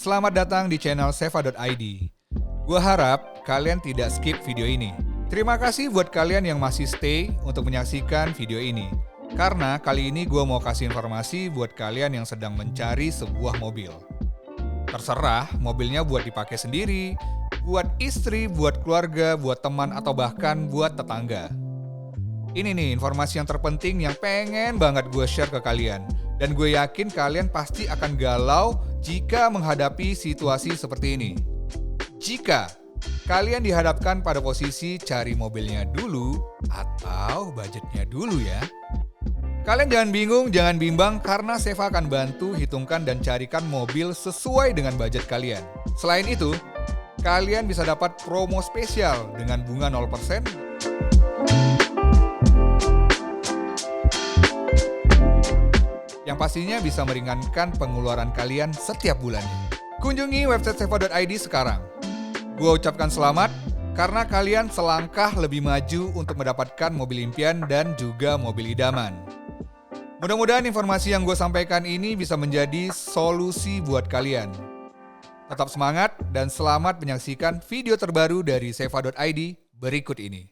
Selamat datang di channel Seva.id. Gua harap kalian tidak skip video ini. Terima kasih buat kalian yang masih stay untuk menyaksikan video ini. Karena kali ini gua mau kasih informasi buat kalian yang sedang mencari sebuah mobil. Terserah mobilnya buat dipakai sendiri, buat istri, buat keluarga, buat teman, atau bahkan buat tetangga. Ini nih informasi yang terpenting yang pengen banget gue share ke kalian. Dan gue yakin kalian pasti akan galau jika menghadapi situasi seperti ini. Jika kalian dihadapkan pada posisi cari mobilnya dulu atau budgetnya dulu ya. Kalian jangan bingung, jangan bimbang karena Seva akan bantu hitungkan dan carikan mobil sesuai dengan budget kalian. Selain itu, kalian bisa dapat promo spesial dengan bunga 0%. Yang pastinya bisa meringankan pengeluaran kalian setiap bulannya. Kunjungi website seva.id sekarang. Gua ucapkan selamat karena kalian selangkah lebih maju untuk mendapatkan mobil impian dan juga mobil idaman. Mudah-mudahan informasi yang gue sampaikan ini bisa menjadi solusi buat kalian. Tetap semangat dan selamat menyaksikan video terbaru dari seva.id berikut ini.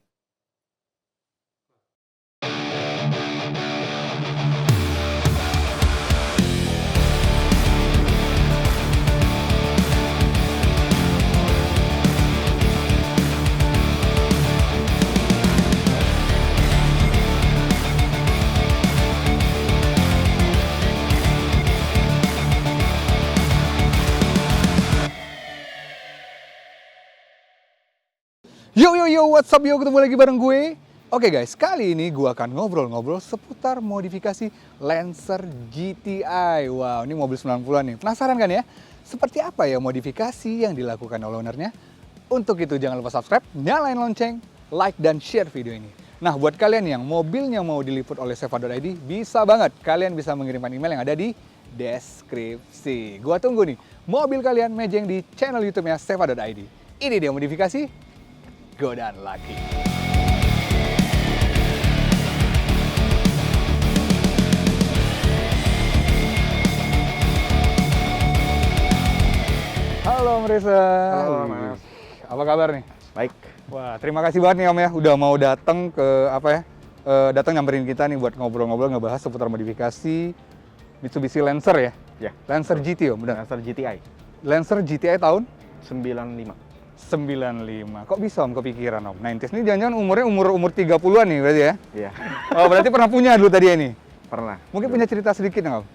Yo, what's up yo, ketemu lagi bareng gue. Oke guys, kali ini gue akan ngobrol-ngobrol seputar modifikasi Lancer GTI. Wow, ini mobil 90-an nih. Penasaran kan ya? Seperti apa ya modifikasi yang dilakukan oleh ownernya? Untuk itu jangan lupa subscribe, nyalain lonceng, like dan share video ini. Nah, buat kalian yang mobilnya mau diliput oleh seva.id, bisa banget kalian bisa mengirimkan email yang ada di deskripsi. Gua tunggu nih mobil kalian mejeng di channel YouTube-nya seva.id. Ini dia modifikasi godaan lagi. Halo Om Reza. Halo Mas. Apa kabar nih? Baik. Wah, terima kasih banget nih Om ya udah mau datang ke datang nyamperin kita nih buat ngobrol-ngobrol ngebahas seputar modifikasi Mitsubishi Lancer ya. Ya. Lancer GT Om, benar. Lancer GTI Lancer GTI tahun 95. 95. Kok bisa Om kepikiran Om? 90s ini jangan-jangan umur 30-an nih berarti ya? Iya. Oh, berarti pernah punya dulu tadi ini? Pernah. Mungkin punya cerita sedikit nggak Om?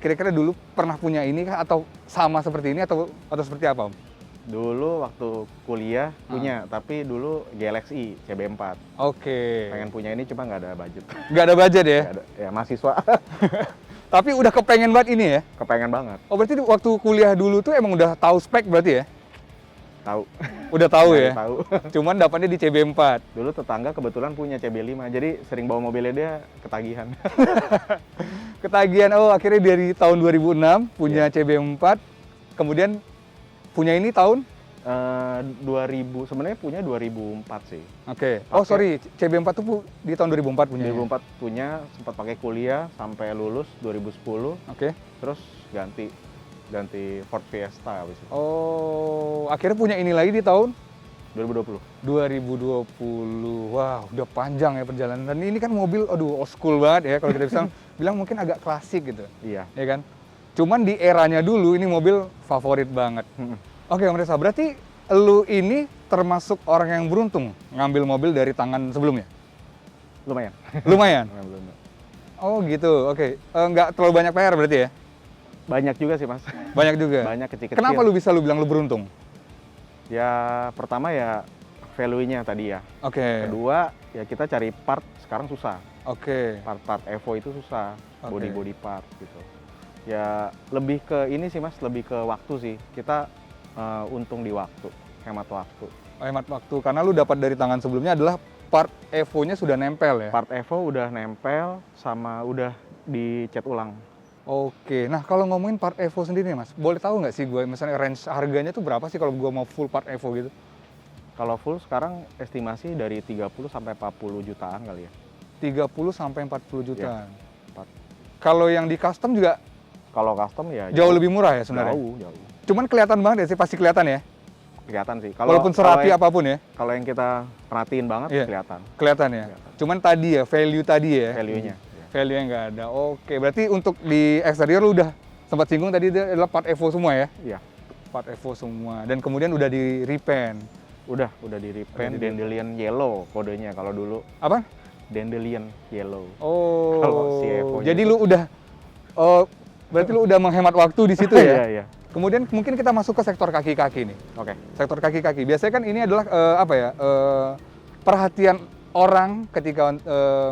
Kira-kira dulu pernah punya ini kah atau sama seperti ini atau seperti apa Om? Dulu waktu kuliah punya, tapi dulu Galaxy CB4. Oke. Pengen punya ini cuma nggak ada budget. Nggak ada budget ya? Nggak ada. Ya mahasiswa. Tapi udah kepengen banget ini ya? Kepengen banget. Oh berarti waktu kuliah dulu tuh emang udah tahu spek berarti ya? Tahu. Udah tahu Nggak ya? Tahu. Cuman dapatnya di CB4. Dulu tetangga kebetulan punya CB5, jadi sering bawa mobilnya dia ketagihan. Ketagihan, oh akhirnya dari tahun 2006 punya CB4. Kemudian punya ini tahun? 2000, sebenarnya punya 2004 sih. Oke. Oh sorry, CB4 tuh di tahun 2004 punya. 2004 punya, sempat pakai kuliah sampai lulus 2010. Oke. Terus ganti Ford Fiesta habis itu. Oh, akhirnya punya ini lagi di tahun 2020. 2020. Wah, udah panjang ya perjalanan. Dan ini kan mobil, aduh, old school banget ya kalau kita bisa bilang mungkin agak klasik gitu. Iya. Ya kan? Cuman di eranya dulu ini mobil favorit banget. Oke, Om Reza, berarti lu ini termasuk orang yang beruntung ngambil mobil dari tangan sebelumnya? Lumayan. Lumayan? Belum. Oh gitu, oke. Nggak terlalu banyak PR berarti ya? Banyak juga sih Mas. Banyak juga? Banyak kecil-kecil. Kenapa lu bisa bilang lu beruntung? Ya pertama ya value-nya tadi ya. Oke. Kedua ya kita cari part sekarang susah. Oke. Part Evo itu susah. Oke. Body part gitu. Ya lebih ke ini sih Mas, lebih ke waktu sih. Kita untung di waktu, hemat waktu. Hemat waktu, karena lu dapat dari tangan sebelumnya adalah part Evo-nya sudah nempel ya? Part Evo udah nempel sama udah dicat ulang. Oke, nah kalau ngomongin part Evo sendiri Mas, boleh tahu nggak sih gue misalnya range harganya tuh berapa sih kalau gue mau full part Evo gitu? Kalau full sekarang estimasi dari 30 sampai 40 jutaan kali ya. 30 sampai 40 jutaan. Ya, Kalau yang di custom juga Kalau custom ya jauh lebih murah ya sebenarnya? Jauh. Cuman kelihatan banget ya sih, pasti kelihatan ya. Kelihatan sih. Walaupun serapi apapun ya. Kalau yang kita perhatiin banget Iya. kelihatan. Kelihatan ya. Kelihatan. Cuman tadi ya, value tadi ya. Value-nya. Value-nya nggak ada. Oke, berarti untuk di eksterior lu udah sempat singgung tadi itu adalah part Evo semua ya? Iya. Part Evo semua. Dan kemudian udah di repaint. Udah di repaint Dandelion Yellow kodenya kalau dulu. Apa? Dandelion Yellow. Oh. Kalau si Evo-nya jadi itu. lu udah berarti lu udah menghemat waktu di situ ya? Iya. Kemudian mungkin kita masuk ke sektor kaki-kaki nih. Oke. Sektor kaki-kaki. Biasanya kan ini adalah perhatian orang ketika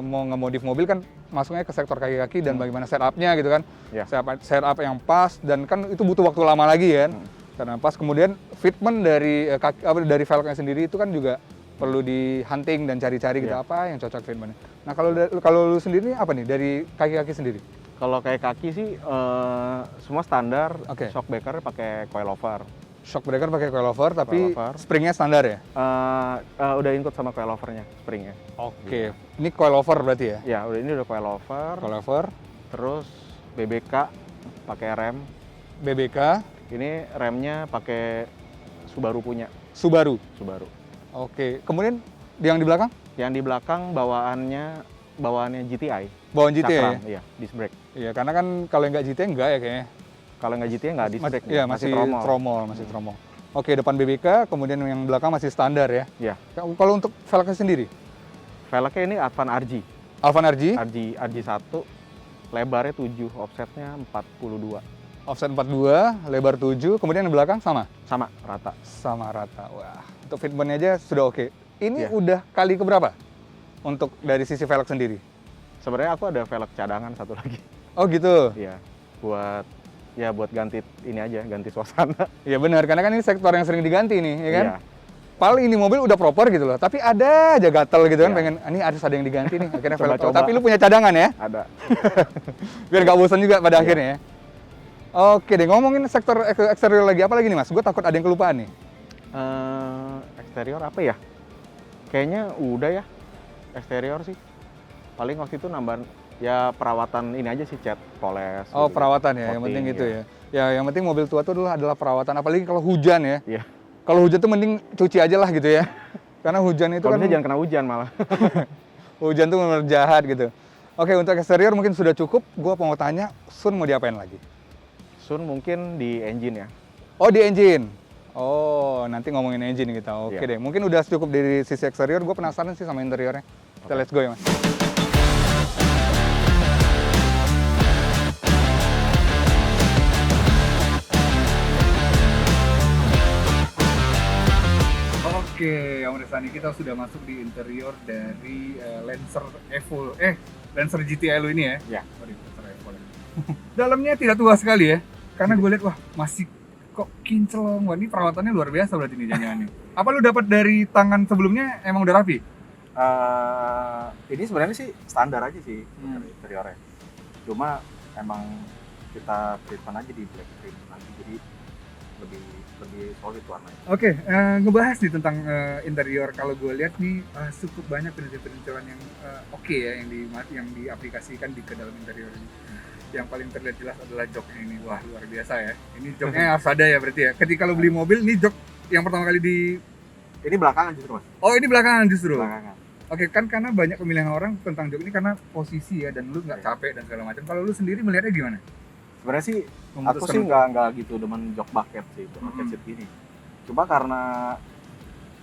mau ngemodif mobil kan masuknya ke sektor kaki-kaki dan bagaimana setup-nya gitu kan. Ya. Setup yang pas dan kan itu butuh waktu lama lagi kan. Karena pas kemudian fitment dari dari velgnya sendiri itu kan juga perlu di hunting dan cari-cari gitu apa yang cocok fitmentnya. Nah kalau lu sendiri apa nih dari kaki-kaki sendiri? Kalau kayak kaki sih semua standar. Oke. Shock breaker pakai coilover. Shock breaker pakai coilover tapi Coilover. springnya standar ya? Udah include sama coilovernya, springnya. Oke. Ini coilover berarti ya? Ya, ini udah coilover. Coilover, Terus BBK pakai rem. BBK, Ini remnya pakai Subaru punya. Subaru. Oke. Kemudian yang di belakang? Yang di belakang bawaannya GTI. Bawaan GT ya? Cakram, iya, disc brake. Iya, karena kan kalau yang nggak GT enggak ya kayaknya. Kalau nggak GTI nggak disc brake. Iya, masih tromol. Oke, depan BBK, kemudian yang belakang masih standar ya. Iya. Kalau untuk velgnya sendiri? Velgnya ini Advan RG. Alvan RG, RG1, lebarnya 7, offsetnya 42. offset 42, lebar 7, kemudian yang belakang sama? Sama, rata. Sama rata. Wah, untuk fitmentnya aja sudah oke. Ini Iya. udah kali keberapa? Untuk dari sisi velg sendiri? Sebenarnya aku ada velg cadangan satu lagi. Oh gitu? Iya, buat ganti ini aja, ganti suasana. Iya benar, karena kan ini sektor yang sering diganti nih, ya kan? Iya. Paling ini mobil udah proper gitu loh, tapi ada aja gatel gitu kan, Iya. pengen, ini harus ada yang diganti nih, akhirnya velg. Coba-coba. Tapi lu punya cadangan ya? Ada. Biar nggak bosan juga pada Iya. akhirnya ya? Oke deh, ngomongin sektor eksterior lagi, apa lagi nih mas? Gue takut ada yang kelupaan nih. Eksterior apa ya? Kayaknya udah ya, eksterior sih. Paling waktu itu nambah ya perawatan ini aja sih, cat, poles. Oh gitu. perawatan ya, yang Coating, penting gitu iya. ya. Ya yang penting mobil tua itu adalah perawatan, apalagi kalau hujan ya. Iya. Kalau hujan tuh mending cuci aja lah gitu ya. Karena hujan itu Kalau kan, bisa jangan kena hujan malah. hujan tuh benar jahat gitu. Oke, untuk eksterior mungkin sudah cukup. Gue mau tanya, Sun mau diapain lagi? Sun mungkin di engine ya. Oh di engine. Oh nanti ngomongin engine kita. Oke Iya. deh. Mungkin udah cukup dari sisi eksterior. Gue penasaran sih sama interiornya. Kita let's go ya mas. Oke, yang Resani kita sudah masuk di interior dari Lancer Evo, Lancer GTI lu ini ya? Ya. Sorry, Lancer Evo. Dalamnya tidak tua sekali ya, karena gue lihat wah masih kok kinclong, wah ini perawatannya luar biasa berarti nih jangan nih. Apa lu dapat dari tangan sebelumnya emang udah rapi? Ini sebenarnya sih standar aja sih interiornya. Cuma emang kita treatment aja di black print nanti, jadi lebih solid warnanya. Oke, ngebahas nih tentang interior. Kalau gue lihat nih cukup banyak perintilan yang oke ya yang diaplikasikan ke dalam interior ini. Yang paling terlihat jelas adalah joknya ini. Wah luar biasa ya. Ini joknya harus ada ya berarti ya. Ketika lo beli mobil, ini jok yang pertama kali di. Ini belakangan justru mas. Oh ini belakangan justru. Belakangan. Oke kan karena banyak pemilihan orang tentang jok ini karena posisi ya dan lu nggak capek dan segala macam. Kalau lu sendiri melihatnya gimana? Sebenarnya sih aku Memutuskan sih untuk- nggak gitu demen jok bucket sih, bucket seat gini. Cuma karena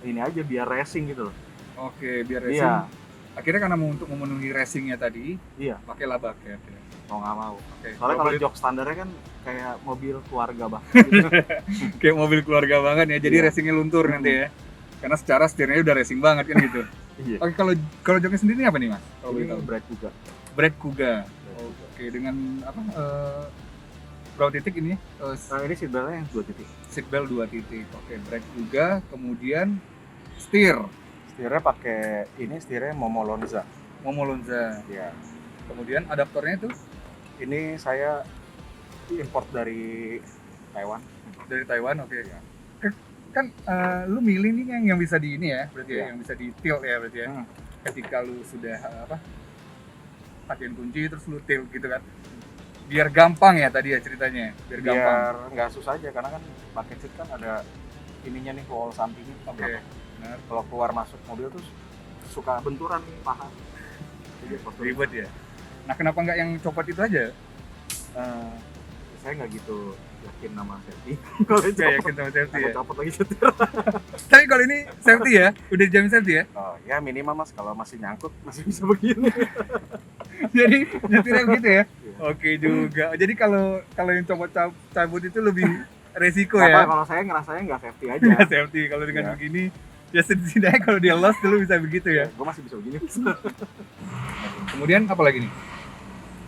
ini aja biar racing gitu loh. Oke biar racing. Iya, Akhirnya karena untuk memenuhi racingnya tadi, iya. pakailah bucket ya. Mau nggak mau. Oke. Soalnya kalau Mobil- jok standarnya kan kayak mobil keluarga banget. Gitu. kayak mobil keluarga banget ya. Jadi Iya. racingnya luntur nanti ya. Karena secara setirnya udah racing banget kan gitu. Iya. Oke, kalau joknya sendiri ini apa nih mas? Kalau boleh Ini tahu. berat juga. Brad Kuga. Kuga. Oke, dengan apa? Berapa titik ini? Nah ini seatbeltnya yang 2 titik. Seatbelt 2 titik. Oke, Brad Kuga. Kemudian setir, Setirnya pakai ini, setirnya Momo Lonza. Momo Lonza. Ya. Kemudian adaptornya itu Ini saya import dari Taiwan. dari Taiwan. Oke. Iya. Kan lu milih nih yang bisa di ini ya, berarti ya, Iya. yang bisa di tilt ya berarti ya. Ketika lu sudah pakein kunci terus lu tilt gitu kan. Biar gampang ya tadi ya ceritanya. Biar gampang. Biar nggak susah aja, karena kan bucket seat kan ada ininya nih, wall sampingnya. Oke. Benar. Kalau keluar masuk mobil tuh suka benturan nih paha. Jadi Ribet ya. Nah, kenapa nggak yang copot itu aja? Saya nggak gitu yakin nama safety. Nggak yakin sama safety ya. Copot lagi setir. Tapi kalau ini safety ya, udah dijamin safety ya. Oh ya minimal mas, kalau masih nyangkut masih bisa begini. Jadi nyetirnya begitu ya. Iya. Oke juga. Jadi kalau yang copot cabut itu lebih resiko Apa, ya. kalau saya ngerasanya nggak safety aja. Nggak safety. Kalau dengan Iya. begini, ya setidaknya kalau dia lost dulu bisa begitu ya. Gue masih bisa begini. Kemudian apa lagi nih?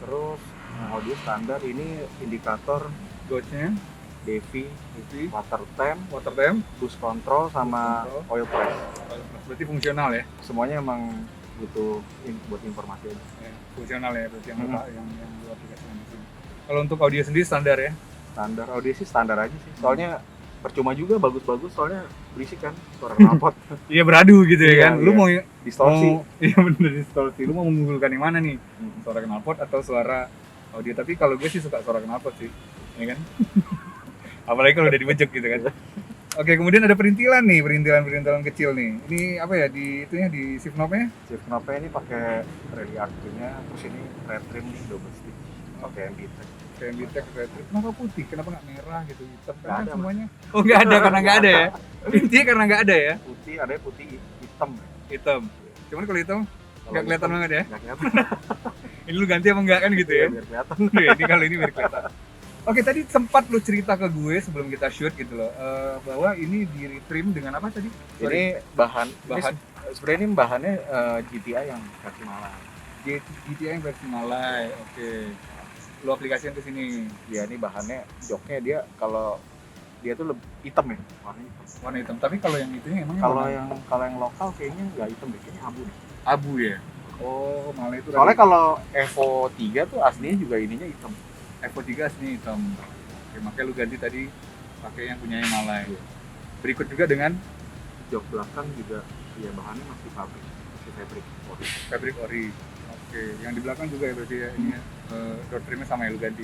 Terus audio standar ini indikator Gauge-nya, DV, DV, water temp, water temp, boost control, sama Boost oil press. berarti fungsional ya. Semuanya emang butuh buat informasi aja. Ya, fungsional ya berarti yang Hmm. yang lu aplikasikan di sini. Kalau untuk audio sendiri standar ya. Standar audio sih standar aja sih. Soalnya percuma juga bagus-bagus, soalnya berisik kan suara knalpot. Iya beradu gitu ya Iya, kan. Lu iya. mau Distorsi. iya bener distorsi. Lu mau mengunggulkan yang mana nih? Suara knalpot atau suara audio? Tapi kalau gue sih suka suara knalpot sih, ya kan? Apalagi kalau udah dibejek gitu kan. Oke, kemudian ada perintilan nih, perintilan kecil nih. Ini apa ya, di itunya di shift knob-nya? Shift knob-nya ini pakai rally arc-nya, terus ini red trim nih double stick. Pakai MBTEC. Kayak Bitek red trim. Kenapa putih? Kenapa nggak merah gitu? Hitam Nggak kan ada, semuanya. Oh nggak ada karena nggak ada ya. Intinya karena nggak ada ya. Putih, ada putih hitam. Hitam. Cuman kalau hitam Kalau nggak kelihatan hitam, banget ya. nggak kelihatan. Ini lu ganti apa enggak kan gitu ya? Biar kelihatan. Ini kalau ini biar kelihatan. Oke, tadi sempat lu cerita ke gue sebelum kita shoot gitu loh, bahwa ini di retrim dengan apa tadi? Ini bahan. Bahan. Sebenarnya ini bahannya GTI yang versi Malay. GTI yang versi Malay. Oke. Lu aplikasikan ke sini. Ya ini bahannya, joknya dia kalau dia tuh lebih hitam ya, warnanya hitam. Warna hitam. Tapi kalau yang itunya emang Kalau yang lokal kayaknya nggak hitam deh, kayaknya abu deh. abu ya. Oh, Malay itu Soalnya kalau Evo 3 tuh aslinya juga ininya hitam. Evo 3 aslinya hitam. Oke, makanya lu ganti tadi pakai yang punyanya Malay. Iya. Berikut juga dengan Jok belakang juga ya bahannya masih pabrik, masih fabric. fabric ori. Oke, yang di belakang juga ya berarti ya ini ya. Door trimnya sama ya lu ganti.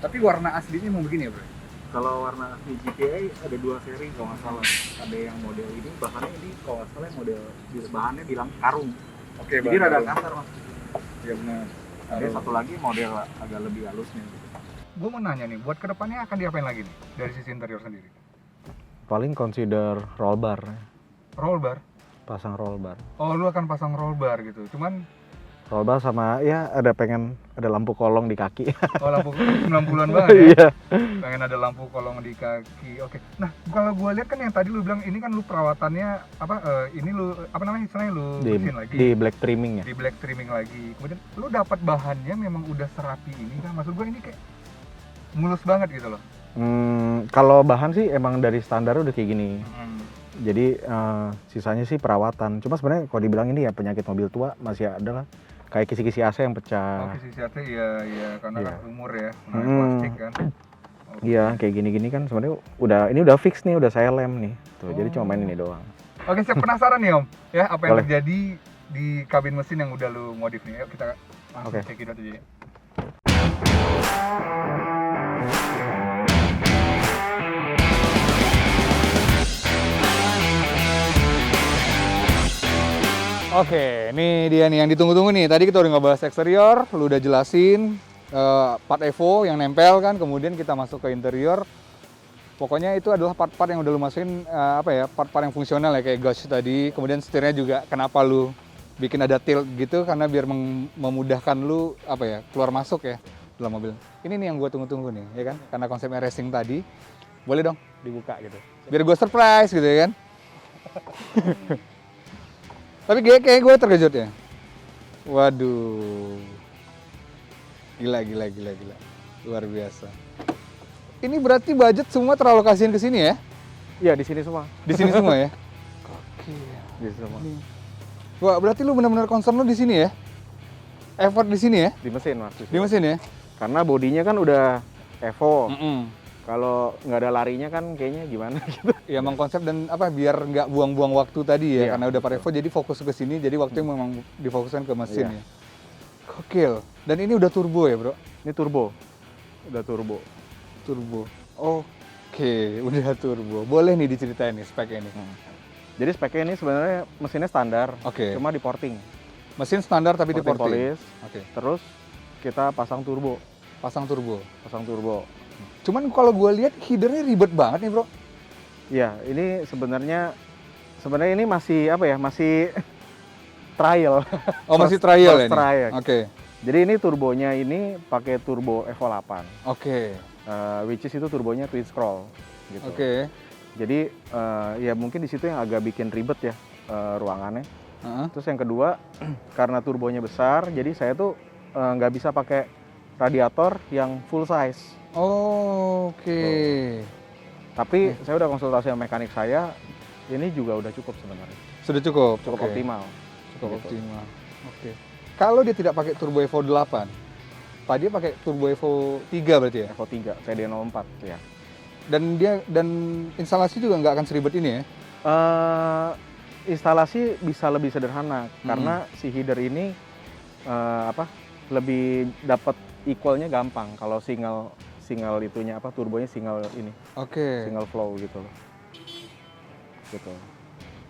Tapi warna aslinya mau begini ya, Bro? Kalau warna asli GTI ada 2 seri kalau nggak salah. Ada yang model ini, bahannya ini kalau nggak salah model bahannya bilang karung. Oke, Jadi rada kasar mas. Ya benar. Ada satu lagi model agak lebih halusnya. Gue mau nanya nih, buat kedepannya akan diapain lagi nih dari sisi interior sendiri? Paling consider roll bar, Roll bar? pasang roll bar. Oh, lu akan pasang roll bar gitu. Cuman Roll bar sama ya ada lampu kolong di kaki. oh, lampu 90-an banget ya. Iya. Pengen ada lampu kolong di kaki. Oke. Nah, kalau gue lihat kan yang tadi lu bilang ini kan lu perawatannya apa ini lu apa namanya istilahnya lu bersihin lagi. Di black trimming ya. Di black trimming lagi. Kemudian lu dapat bahannya memang udah serapi ini kan. Maksud gue ini kayak mulus banget gitu loh. Kalau bahan sih emang dari standar udah kayak gini. Jadi sisanya sih perawatan. Cuma sebenarnya kalau dibilang ini ya penyakit mobil tua masih ada lah. Kayak kisi-kisi AC yang pecah. Oke, sisi ya karena Iya. kan umur ya, plastik kan. Iya, kayak gini-gini kan sebenarnya ini udah fix nih, udah saya lem nih. Tuh, jadi cuma main ini doang. Oke, saya penasaran nih Om, ya apa yang Boleh. terjadi di kabin mesin yang udah lu modif nih. Yuk kita langsung Oke. check it out aja ya. Oke, ini dia nih yang ditunggu-tunggu nih. Tadi kita udah ngebahas eksterior, lu udah jelasin part Evo yang nempel kan, kemudian kita masuk ke interior. Pokoknya itu adalah part-part yang udah lu masukin part-part yang fungsional ya kayak gauge tadi. Kemudian setirnya juga kenapa lu bikin ada tilt gitu karena biar memudahkan lu keluar masuk ya dalam mobil. Ini nih yang gue tunggu-tunggu nih, ya kan? Karena konsepnya racing tadi. Boleh dong dibuka gitu. Biar gue surprise gitu ya kan. Tapi kayak gue terkejut ya. Waduh. Gila. Luar biasa. Ini berarti budget semua teralokasiin ke sini ya? Iya, di sini semua. Di sini semua ya? Oke. Di sini semua. Wah, berarti lu benar-benar concern lu di sini ya? Effort di sini ya? Di mesin mas. Di mesin ya? Karena bodinya kan udah Evo. Mm-mm. Kalau nggak ada larinya kan kayaknya gimana gitu. Ya emang konsep dan biar nggak buang-buang waktu tadi ya, Iya, karena udah betul. Evo jadi fokus ke sini, jadi waktunya memang difokuskan ke mesin Iya. ya. Gokil. Dan ini udah turbo ya bro? Ini turbo. Udah turbo. Turbo. Oke, udah turbo. Boleh nih diceritain nih speknya ini. Jadi speknya ini sebenarnya mesinnya standar, Oke. cuma di porting. Mesin standar tapi di Porting porting. polis, Oke. terus kita pasang turbo. Pasang turbo. Cuman Cuman kalau gue lihat headernya ribet banget nih bro. ya ini sebenarnya ini masih apa ya? Masih trial. Oh masih trial ya First ini? trial. Oke. Jadi ini turbonya ini pakai turbo Evo 8. Oke. Which is itu turbonya twin scroll gitu. Oke. Jadi ya mungkin di situ yang agak bikin ribet ya ruangannya. Heeh. Terus yang kedua karena turbonya besar, jadi saya tuh nggak bisa pakai radiator yang full size. Oke. Tapi saya udah konsultasi sama mekanik saya, ini juga udah cukup sebenarnya. Sudah cukup. Cukup Oke. optimal. Cukup Gitu. optimal. Oke. Kalau dia tidak pakai turbo Evo 8, tadi dia pakai turbo Evo 3 berarti ya? Evo 3, TD04 ya. Dan instalasi juga nggak akan seribet ini ya? Instalasi bisa lebih sederhana karena si header ini lebih dapat equalnya gampang kalau single itunya turbonya single ini, Oke. single flow gitu loh. Gitu.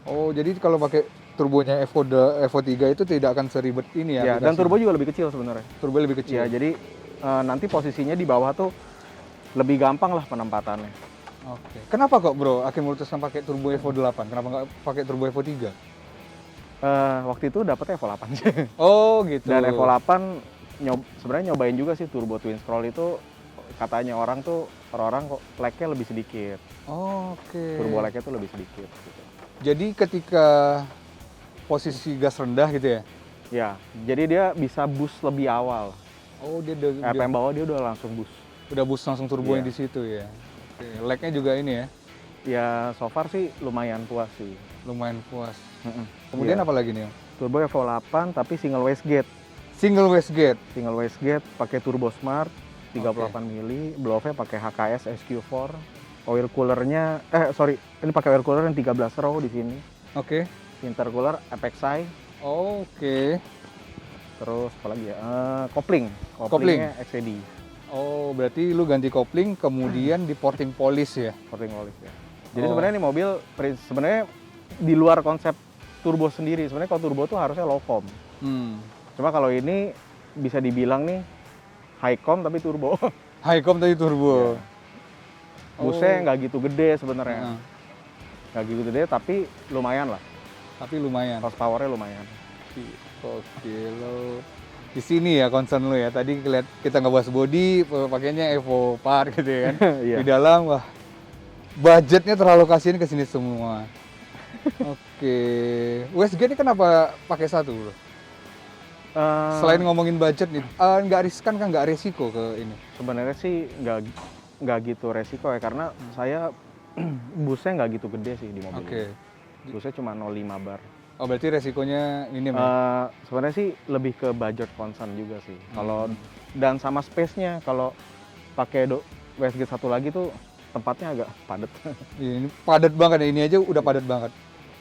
Oh, jadi kalau pakai turbonya Evo 3 itu tidak akan seribet ini ya? Ya, dan aplikasi? turbo juga lebih kecil sebenarnya. Turbo lebih kecil. Ya, jadi nanti posisinya di bawah tuh lebih gampang lah penempatannya. Oke. Kenapa kok bro akhirnya memutuskan pakai turbo Evo 8? Kenapa nggak pakai turbo Evo 3? Waktu itu dapetnya Evo 8 sih. Oh gitu. Dan Evo 8 sebenarnya nyobain juga sih turbo twin scroll itu, katanya orang kok lag-nya lebih sedikit. Oke. Turbo lag-nya tuh lebih sedikit gitu. Jadi ketika posisi gas rendah gitu ya? Ya, jadi dia bisa boost lebih awal. Oh dia udah, PM bawah dia udah langsung boost. udah boost langsung turbonya Iya. di situ ya? Oke. Lag-nya juga ini ya? Ya, so far sih lumayan puas sih. Lumayan puas. Kemudian Iya. apa lagi nih? Om? Turbo Evo 8 tapi single wastegate. Single wastegate. Single wastegate pakai turbo smart 38 mili, blow-off-nya pakai HKS SQ4. Oil coolernya ini pakai oil cooler yang 13 row di sini. Oke. Intercooler Apexi, Oke. terus apa lagi ya? Kopling. Kopling. Koplingnya XCD, Oh berarti lu ganti kopling kemudian di porting polish ya? porting olive ya. Jadi Oh. sebenarnya ini mobil sebenarnya di luar konsep turbo sendiri. Sebenarnya kalau turbo tuh harusnya low com. Cuma kalau ini bisa dibilang nih high com tapi turbo. High com tadi turbo. Busnya nggak gitu gede sebenarnya. Heeh. Nggak gitu gede tapi lumayan lah. Tapi lumayan. Horsepower-nya lumayan. Oke lo. Di sini ya concern lu ya. Tadi kita nggak bahas body, pakainya Evo Park gitu ya kan. Iya. Di dalam wah budgetnya teralokasiin ke sini semua. Oke. Wastegate ini kenapa pakai satu bro? Selain ngomongin budget nih, nggak riskan kan, nggak resiko ke ini? Sebenarnya sih nggak gitu resiko ya karena saya busnya nggak gitu gede sih di mobil. Oke. Ini. Busnya cuma 0,5 bar. Oh berarti resikonya minim ya? Sebenarnya sih lebih ke budget concern juga sih. Kalau dan sama space-nya kalau pakai wastegate satu lagi tuh tempatnya agak padat. Ini padat banget ya, ini aja udah padat banget.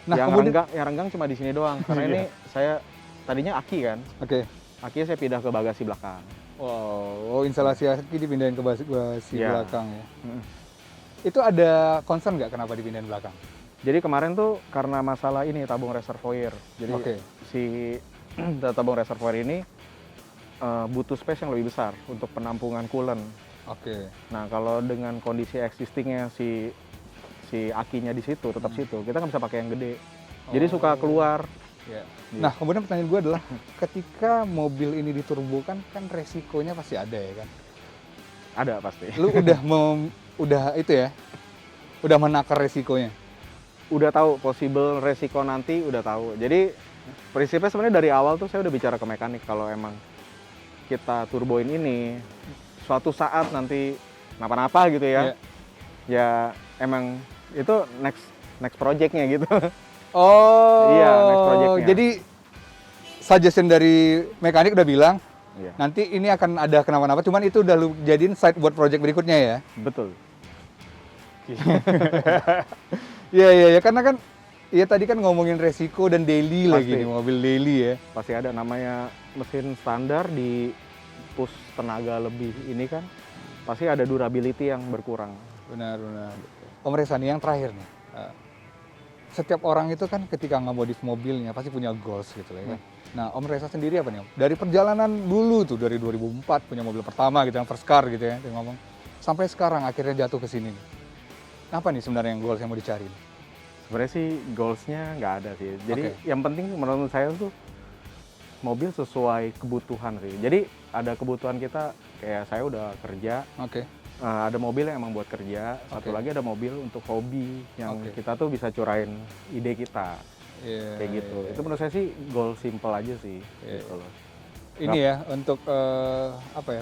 Nah yang renggang cuma di sini doang karena ini saya tadinya aki kan. Oke. Akinya saya pindah ke bagasi belakang. Wow, instalasi aki dipindahin ke bagasi Iya. belakang ya. Itu ada concern nggak kenapa dipindahin belakang? Jadi kemarin tuh karena masalah ini tabung reservoir. Jadi Oke. si tabung reservoir ini butuh space yang lebih besar untuk penampungan coolant. Oke. Nah kalau dengan kondisi existingnya si akinya di situ tetap situ, kita nggak bisa pakai yang gede. Jadi suka keluar. Ya. Gitu. Nah kemudian pertanyaan gue adalah, ketika mobil ini diturbokan kan resikonya pasti ada ya kan? Ada pasti. Lu udah itu ya, udah menakar resikonya. Udah tahu possible resiko nanti udah tahu. Jadi prinsipnya sebenarnya dari awal tuh saya udah bicara ke mekanik kalau emang kita turboin ini suatu saat nanti kenapa-napa gitu ya. Ya emang itu next project-nya gitu. Oh, Iya, next project-nya. jadi suggestion dari mekanik udah bilang, Iya. nanti ini akan ada kenapa-napa, cuman itu udah lu jadiin side buat project berikutnya ya? Betul. Iya, karena kan, ya tadi kan ngomongin resiko dan daily lagi Pasti. nih, mobil daily ya. Pasti ada namanya mesin standar di push tenaga lebih ini kan pasti ada durability yang berkurang. Benar. Om Reza nih yang terakhir nih. Setiap orang itu kan ketika ngemodif mobilnya pasti punya goals gitu lah ya. Nah, Om Reza sendiri apa nih Om? Dari perjalanan dulu tuh dari 2004 punya mobil pertama gitu yang first car gitu ya, dia ngomong. Sampai sekarang akhirnya jatuh ke sini nih. Apa nih sebenarnya yang goals yang mau dicari? Sebenarnya sih goals-nya nggak ada sih. Jadi yang penting menurut saya tuh mobil sesuai kebutuhan sih. Jadi ada kebutuhan kita, kayak saya udah kerja. Ada mobil yang emang buat kerja. Satu lagi ada mobil untuk hobi yang kita tuh bisa curahin ide kita. Kayak gitu. Itu menurut saya sih goal simple aja sih. Gitu loh. Ini ya untuk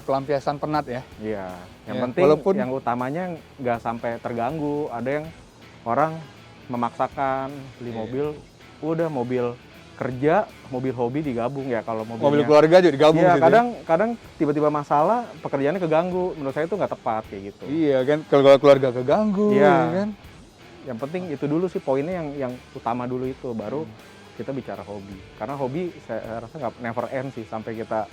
pelampiasan penat ya. Iya. Yang penting yang utamanya nggak sampai terganggu. Ada yang orang memaksakan beli mobil, udah mobil kerja, mobil hobi digabung ya. Kalau mobil keluarga juga digabung. Iya, kadang tiba-tiba masalah, pekerjaannya keganggu. Menurut saya itu nggak tepat kayak gitu. Iya kan, kalau keluarga keganggu. Iya kan. Yang penting itu dulu sih poinnya, yang utama dulu itu, baru kita bicara hobi. Karena hobi saya rasa nggak never end sih sampai kita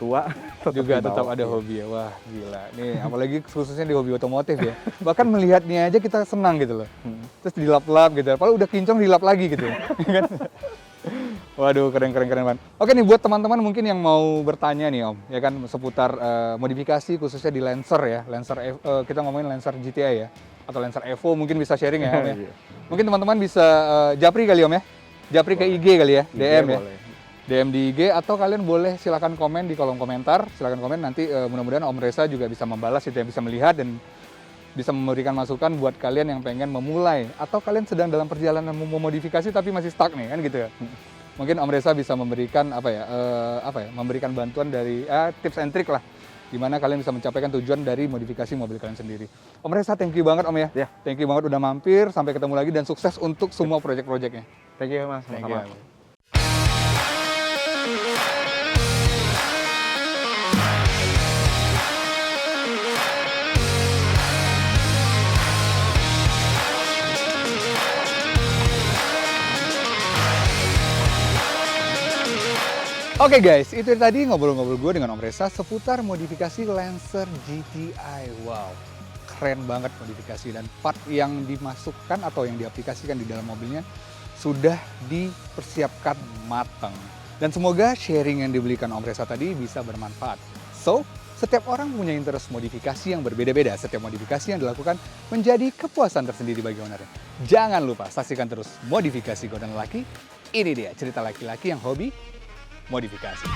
tua. tetap ada hobi ya. Wah gila. Nih apalagi khususnya di hobi otomotif ya. Bahkan melihatnya aja kita senang gitu loh. Terus dilap-lap gitu. Padahal udah kinclong dilap lagi gitu. Waduh, keren banget. Oke nih, buat teman-teman mungkin yang mau bertanya nih Om, ya kan seputar modifikasi khususnya di Lancer ya. Lancer kita ngomongin Lancer GTI ya, atau Lancer Evo, mungkin bisa sharing ya Om ya. Mungkin teman-teman bisa japri kali Om ya. Japri ke IG kali ya, DM ya. Boleh. DM di IG, atau kalian boleh silakan komen di kolom komentar. Silakan komen, nanti mudah-mudahan Om Reza juga bisa membalas itu, yang bisa melihat dan bisa memberikan masukan buat kalian yang pengen memulai, atau kalian sedang dalam perjalanan memodifikasi tapi masih stuck nih kan gitu ya. Mungkin Om Reza bisa memberikan memberikan bantuan dari tips and trick lah, gimana kalian bisa mencapaikan tujuan dari modifikasi mobil kalian sendiri. Om Reza, thank you banget Om ya. Thank you banget udah mampir, sampai ketemu lagi dan sukses untuk semua project-projectnya. Thank you Mas, sama-sama. Oke guys, itu tadi ngobrol-ngobrol gue dengan Om Reza seputar modifikasi Lancer GTI. Wow, keren banget modifikasi, dan part yang dimasukkan atau yang diaplikasikan di dalam mobilnya sudah dipersiapkan matang. Dan semoga sharing yang diberikan Om Reza tadi bisa bermanfaat. So, setiap orang punya interest modifikasi yang berbeda-beda. Setiap modifikasi yang dilakukan menjadi kepuasan tersendiri bagi ownernya. Jangan lupa saksikan terus Modifikasi Godaan Lelaki. Ini dia cerita laki-laki yang hobi modifikasi.